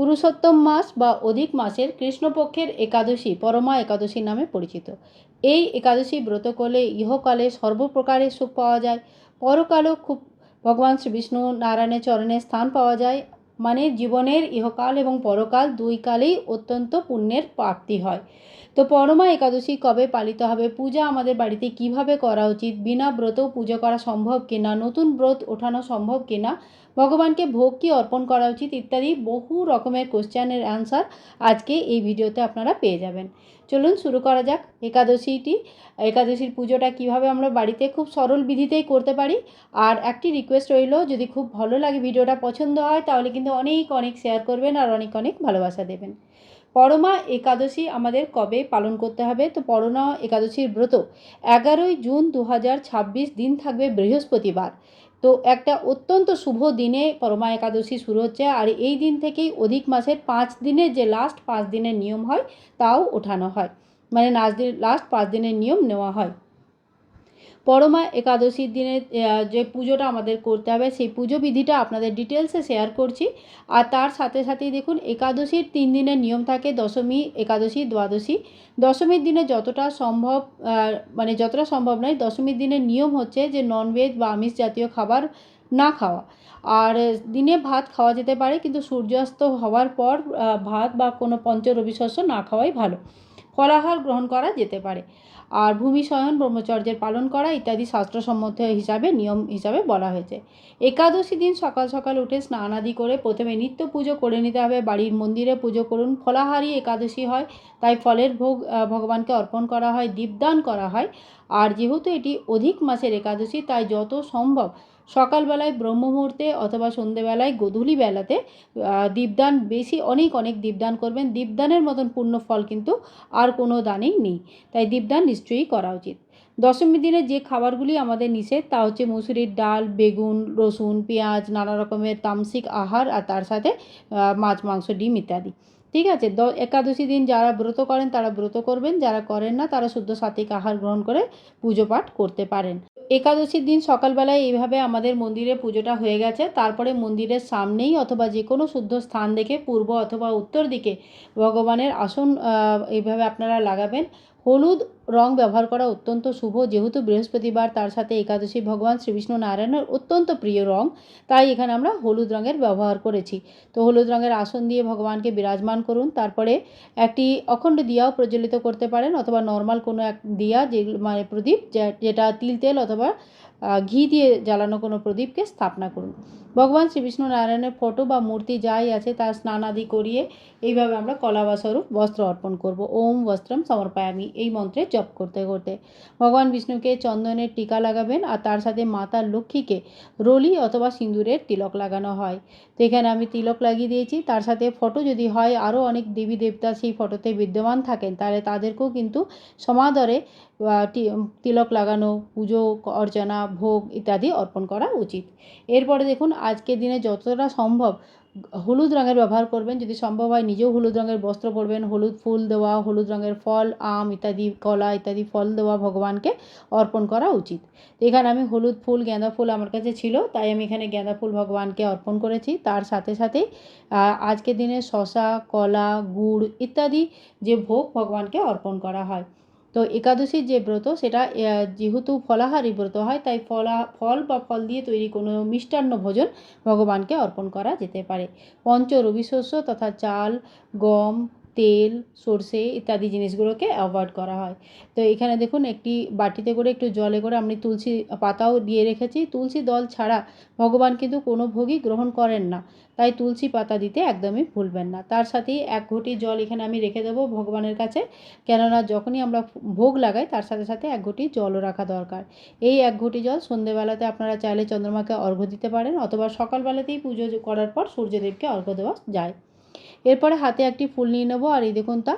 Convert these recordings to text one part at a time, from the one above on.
পুরুষোত্তম মাস বা অধিক মাসের কৃষ্ণপক্ষের একাদশী পরমা একাদশী নামে পরিচিত। এই একাদশী ব্রত করলে ইহকালে সর্বপ্রকারের সুখ পাওয়া যায়, পরকালেও খুব ভগবান শ্রী বিষ্ণু নারায়ণের চরণে স্থান পাওয়া যায়। মানে জীবনের ইহকাল এবং পরকাল দুই কালেই অত্যন্ত পুণ্যের প্রাপ্তি হয়। তো পরমা একাদশী কবে পালিত হবে, পূজা আমাদের বাড়িতে কিভাবে করা উচিত, বিনা ব্রতেও পুজো করা সম্ভব কিনা, নতুন ব্রত ওঠানো সম্ভব কিনা, ভগবানকে ভোগ কি অর্পণ করা উচিত ইত্যাদি বহু রকমের কোশ্চেনের অ্যান্সার আজকে এই ভিডিওতে আপনারা পেয়ে যাবেন। চলুন শুরু করা যাক। একাদশীর পুজোটা কিভাবে আমরা বাড়িতে খুব সরল বিধিতেই করতে পারি। আর একটি রিকোয়েস্ট রইল, যদি খুব ভালো লাগে, ভিডিওটা পছন্দ হয়, তাহলে কিন্তু অনেক অনেক শেয়ার করবেন আর অনেক অনেক ভালোবাসা দেবেন। পরমা একাদশী আমাদের কবে পালন করতে হবে? তো পরমা একাদশীর ব্রত 11ই জুন 2026 দিন থাকবে বৃহস্পতিবার। তো একটা অত্যন্ত শুভ দিনে পরমা একাদশী শুরু হচ্ছে, আর এই দিন থেকেই অধিক মাসের 5 দিনের যে লাস্ট 5 দিনের নিয়ম হয় তাও ওঠানো হয়, মানে লাস্ট 5 দিনের নিয়ম নেওয়া হয়। পরমা একাদশীর দিনে যে পুজোটা আমাদের করতে হবে সেই পুজো বিধিটা আপনাদের ডিটেলসে শেয়ার করছি। আর তার সাথে সাথেই দেখুন, একাদশীর 3 দিনের নিয়ম থাকে, দশমী, একাদশী, দ্বাদশী। দশমীর দিনে যতটা সম্ভব, মানে যতটা সম্ভব নয়, দশমীর দিনের নিয়ম হচ্ছে যে ননভেজ বা আমিষ জাতীয় খাবার না খাওয়া। আর দিনে ভাত খাওয়া যেতে পারে, কিন্তু সূর্যাস্ত হওয়ার পর ভাত বা কোনো পঞ্চরবি শস্য না খাওয়াই ভালো। ফলাহার গ্রহণ করা যেতে পারে। আর ভূমি শয়ন, ব্রহ্মচর্যের পালন করা ইত্যাদি শাস্ত্রসম্মত হিসাবে নিয়ম হিসাবে বলা হয়েছে। একাদশী দিন সকাল সকাল উঠে স্নান আদি করে প্রথমে নিত্য পুজো করে নিতে হবে। বাড়ির মন্দিরে পুজো করুন। ফলাহারী একাদশী হয়, তাই ফলের ভোগ ভগবানকে অর্পণ করা হয়, দীপদান করা হয়। আর যেহেতু এটি অধিক মাসের একাদশী, তাই যত সম্ভব সকালবেলায় ব্রহ্ম মুহূর্তে অথবা সন্ধেবেলায় গোধূলি বেলাতে দীপদান, বেশি অনেক অনেক দীপদান করবেন। দীপদানের মতন পূর্ণ ফল কিন্তু আর কোনো দানেই নেই, তাই দীপদান নিশ্চয়ই করা উচিত। দশমীর দিনে যে খাবারগুলি আমাদের নিষেধ তা হচ্ছে মুসুরির ডাল, বেগুন, রসুন, পেঁয়াজ, নানা রকমের তামসিক আহার, আর তার সাথে মাছ, মাংস, ডিম ইত্যাদি। ঠিক আছে। একাদশী দিন যারা ব্রত করেন তারা ব্রত করবেন, যারা করেন না তারা শুদ্ধ সাত্ত্বিক আহার গ্রহণ করে পুজো পাঠ করতে পারেন। একাদশীর দিন সকালবেলায় এইভাবে আমাদের মন্দিরে পুজোটা হয়ে গেছে। তারপরে মন্দিরের সামনেই অথবা যে কোনো শুদ্ধ স্থান দেখে পূর্ব অথবা উত্তর দিকে ভগবানের আসন এইভাবে আপনারা লাগাবেন। হলুদ রং ব্যবহার করা অত্যন্ত শুভ, যেহেতু বৃহস্পতিবার, তার সাথে একাদশী ভগবান শ্রীবিষ্ণু নারায়ণের অত্যন্ত প্রিয় রং, তাই এখানে আমরা হলুদ রঙের ব্যবহার করেছি। তো হলুদ রঙের আসন দিয়ে ভগবানকে বিরাজমান করুন। তারপরে একটি অখণ্ড দিয়াও প্রজ্বলিত করতে পারেন, অথবা নর্মাল কোনো এক দিয়া, যে মানে প্রদীপ, যেটা তিল তেল অথবা ঘি দিয়ে জ্বালানো কোনো প্রদীপকে স্থাপনা করুন। ভগবান শ্রীবিষ্ণু নারায়ণের ফটো বা মূর্তি যাই আছে তার স্নান আদি করিয়ে এইভাবে আমরা কলাবা স্বরূপ বস্ত্র অর্পণ করব। ওম বস্ত্রম সমর্পয়ামি এই মন্ত্রে জপ করতে করতে ভগবান বিষ্ণুকে চন্দনের টিকা লাগাবেন, আর তার সাথে মাতা লক্ষ্মীকে রলি অথবা সিঁদুরের তিলক লাগানো হয়। তো এখানে আমি তিলক লাগিয়ে দিয়েছি। তার সাথে ফটো যদি হয়, আরও অনেক দেবী দেবতা সেই ফটোতে বিদ্যমান থাকেন, তাহলে তাদেরকেও কিন্তু সমাদরে তিলক লাগানো, পুজো অর্চনা, ভোগ ইত্যাদি অর্পণ করা উচিত। এরপরে দেখুন, আজকের দিনে যতটা সম্ভব হলুদ রঙের ব্যবহার করবেন। যদি সম্ভব হয় নিজেও হলুদ রঙের বস্ত্র পরবেন। হলুদ ফুল দেওয়া, হলুদ রঙের ফল, আম ইত্যাদি, কলা ইত্যাদি ফল দেওয়া ভগবানকে অর্পণ করা উচিত। এখানে আমি হলুদ ফুল, গাঁদা ফুল আমার কাছে ছিল, তাই আমি এখানে গাঁদা ফুল ভগবানকে অর্পণ করেছি। তার সাথে সাথে আজকের দিনে শশা, কলা, গুড় ইত্যাদি যে ভোগ ভগবানকে অর্পণ করা হয়। তো একাদশীর যে ব্রত, সেটা যেহেতু ফলাহারী ব্রত হয়, তাই ফল দিয়ে তৈরি কোনো মিষ্টান্ন ভোজন ভগবানকে অর্পণ করা যেতে পারে। পঞ্চ রবি শস্য তথা চাল, গম, তেল, সর্ষে ইত্যাদি জিনিসগুলোকে অ্যাভয়েড করা হয়। তো এখানে দেখুন, একটি বাটিতে করে একটু জলে করে আমি তুলসী পাতাও দিয়ে রেখেছি। তুলসী দল ছাড়া ভগবান কিন্তু কোনো ভোগই গ্রহণ করেন না, তাই তুলসী পাতা দিতে একদমই ভুলবেন না। তার সাথেই 1 ঘটি জল এখানে আমি রেখে দেবো ভগবানের কাছে, কেননা যখনই আমরা ভোগ লাগাই তার সাথে সাথে 1 ঘটি জলও রাখা দরকার। এই 1 ঘটি জল সন্ধ্যেবেলাতে আপনারা চাইলে চন্দ্রমাকে অর্ঘ্য দিতে পারেন, অথবা সকালবেলাতেই পুজো করার পর সূর্যদেবকে অর্ঘ্য দেওয়া যায়। এরপরে হাতে একটি ফুল নিয়ে নেবো, আর এই দেখুন তা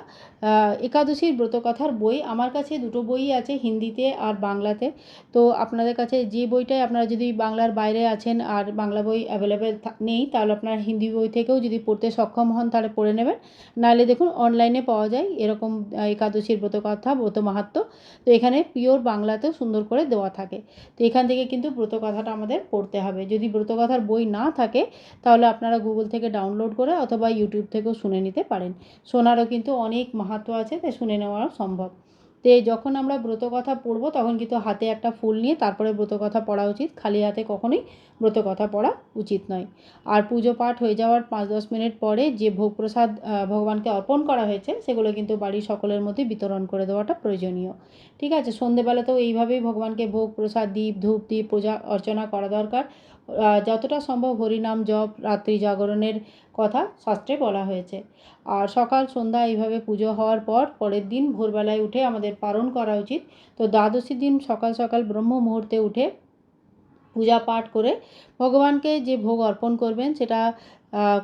একাদশীর ব্রতকথার বই। আমার কাছে 2টো বই আছে, হিন্দিতে আর বাংলাতে। তো আপনাদের কাছে যে বইটাই, আপনারা যদি বাংলার বাইরে আছেন আর বাংলা বই অ্যাভেলেবেল নেই, তাহলে আপনারা হিন্দি বই থেকেও যদি পড়তে সক্ষম হন তাহলে পড়ে নেবেন। নাহলে দেখুন অনলাইনে পাওয়া যায় এরকম একাদশীর ব্রতকথা, ব্রত মাহাত্ম্য। তো এখানে পিওর বাংলাতেও সুন্দর করে দেওয়া থাকে। তো এখান থেকে কিন্তু ব্রতকথাটা আমাদের পড়তে হবে। যদি ব্রতকথার বই না থাকে তাহলে আপনারা গুগল থেকে ডাউনলোড করে অথবা ইউটিউব থেকেও শুনে নিতে পারেন। শোনারও কিন্তু অনেক মাহাত্ম্য আছে, তাই শুনে নেওয়াও সম্ভব। তো যখন আমরা ব্রত কথা পড়বো তখন কিন্তু হাতে একটা ফুল নিয়ে তারপরে ব্রত কথা পড়া উচিত, খালি হাতে কখনোই ব্রত কথা পড়া উচিত নয়। আর পুজো পাঠ হয়ে যাওয়ার 5-10 মিনিট পরে যে ভোগ প্রসাদ ভগবানকে অর্পণ করা হয়েছে সেগুলো কিন্তু বাড়ির সকলের মধ্যে বিতরণ করে দেওয়াটা প্রয়োজনীয়। ঠিক আছে, সন্ধেবেলাতেও এইভাবেই ভগবানকে ভোগ প্রসাদ দীপ ধূপ দিয়ে পূজা অর্চনা করা দরকার। যতটা সম্ভব হরিনাম জপ, রাত্রি জাগরণের কথা শাস্ত্রে বলা হয়েছে। আর সকাল সন্ধ্যা এইভাবে পুজো হওয়ার পর পরের দিন ভোরবেলায় উঠে আমাদের পারণ করা উচিত। তো দ্বাদশীর দিন সকাল সকাল ব্রহ্ম মুহূর্তে উঠে পূজা পাঠ করে ভগবানকে যে ভোগ অর্পণ করবেন সেটা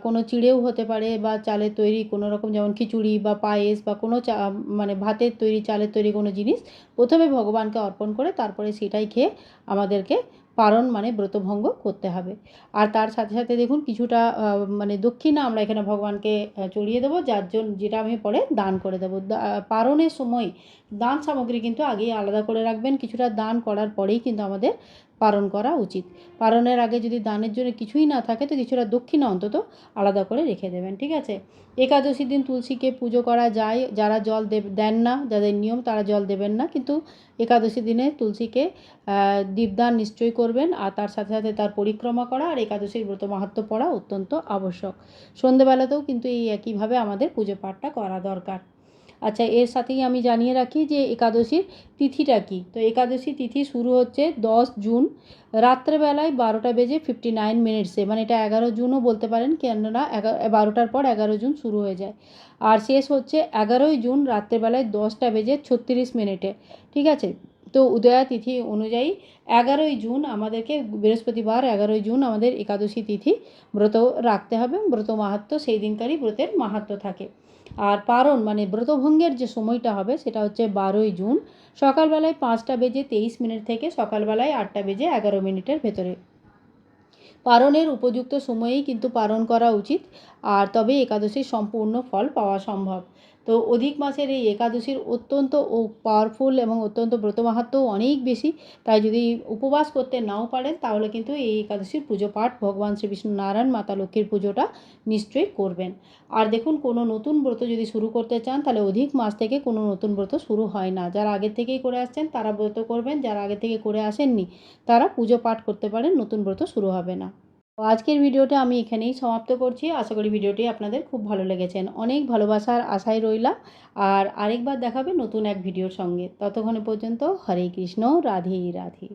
কোনো চিড়েও হতে পারে বা চালের তৈরি কোনো রকম, যেমন খিচুড়ি বা পায়েস বা কোনো মানে ভাতের তৈরি, চালের তৈরি কোনো জিনিস প্রথমে ভগবানকে অর্পণ করে তারপরে সেটাই খেয়ে আমাদেরকে পারণ মানে ব্রতভঙ্গ করতে হবে। আর তার সাথে সাথে দেখুন কিছুটা মানে দক্ষিণা আমরা এখানে ভগবানকে চড়িয়ে দেবো, যার জন্য যেটা আমি পরে দান করে দেবো। পারণের সময় দান সামগ্রী কিন্তু আগেই আলাদা করে রাখবেন, কিছুটা দান করার পরেই কিন্তু আমাদের পারণ করা উচিত। পারণের আগে যদি দানের জন্য কিছুই না থাকে তো কিছুটা দক্ষিণা অন্তত আলাদা করে রেখে দেবেন। ঠিক আছে, একাদশীর দিন তুলসীকে পুজো করা যায়, যারা জল দেন না, যাদের নিয়ম তারা জল দেবেন না, কিন্তু একাদশী দিনে তুলসীকে দীপদান নিশ্চয়ই করবেন। আর তার সাথে সাথে তার পরিক্রমা করা আর একাদশীর ব্রত মাহাত্ম্য পড়া অত্যন্ত আবশ্যক। সন্ধেবেলাতেও কিন্তু এই একইভাবে আমাদের পুজো পাঠটা করা দরকার। আচ্ছা, এর সাথেই আমি জানিয়ে রাখি যে একাদশীর তিথিটা কী। তো একাদশী তিথি শুরু হচ্ছে 10 জুন রাত্রেবেলায় 12:59 মানে এটা 11 জুনও বলতে পারেন, কেননা 12টার পর 11 জুন শুরু হয়ে যায়। আর শেষ হচ্ছে 11ই জুন রাত্রেবেলায় 10:36। ঠিক আছে, তো উদয়া তিথি অনুযায়ী 11ই জুন আমাদেরকে, বৃহস্পতিবার 11ই জুন আমাদের একাদশী তিথি ব্রত রাখতে হবে। ব্রত মাহাত্ম্য সেই দিনকারই ব্রতের মাহাত্ম্য থাকে। আর পারণ মানে ব্রতভঙ্গের যে সময়টা হবে সেটা হচ্ছে 12ই জুন সকালবেলায় 5:23 থেকে সকালবেলায় 8:11 ভেতরে। পারণের উপযুক্ত সময়েই কিন্তু পারণ করা উচিত, আর তবে একাদশীর সম্পূর্ণ ফল পাওয়া সম্ভব। তো অধিক মাসের এই একাদশীর অত্যন্ত পাওয়ারফুল এবং অত্যন্ত ব্রত মাহাত্ম্যও অনেক বেশি। তাই যদি উপবাস করতে নাও পারেন তাহলে কিন্তু এই একাদশীর পুজো পাঠ ভগবান শ্রী বিষ্ণু নারায়ণ মাতা লক্ষ্মীর পুজোটা নিশ্চয়ই করবেন। আর দেখুন, কোনো নতুন ব্রত যদি শুরু করতে চান তাহলে অধিক মাস থেকে কোনো নতুন ব্রত শুরু হয় না। যারা আগের থেকেই করে আসছেন তারা ব্রত করবেন, যারা আগে থেকে করে আসেননি তারা পুজো পাঠ করতে পারেন, নতুন ব্রত শুরু হবে না। তো আজকের ভিডিওটা আমি এখানেই সমাপ্ত করছি। আশা করি ভিডিওটি আপনাদের খুব ভালো লেগেছে। অনেক ভালোবাসার আশায় রইলাম। আর আরেকবার দেখাবে নতুন এক ভিডিওর সঙ্গে। ততক্ষণ পর্যন্ত হরে কৃষ্ণ, রাধে রাধে।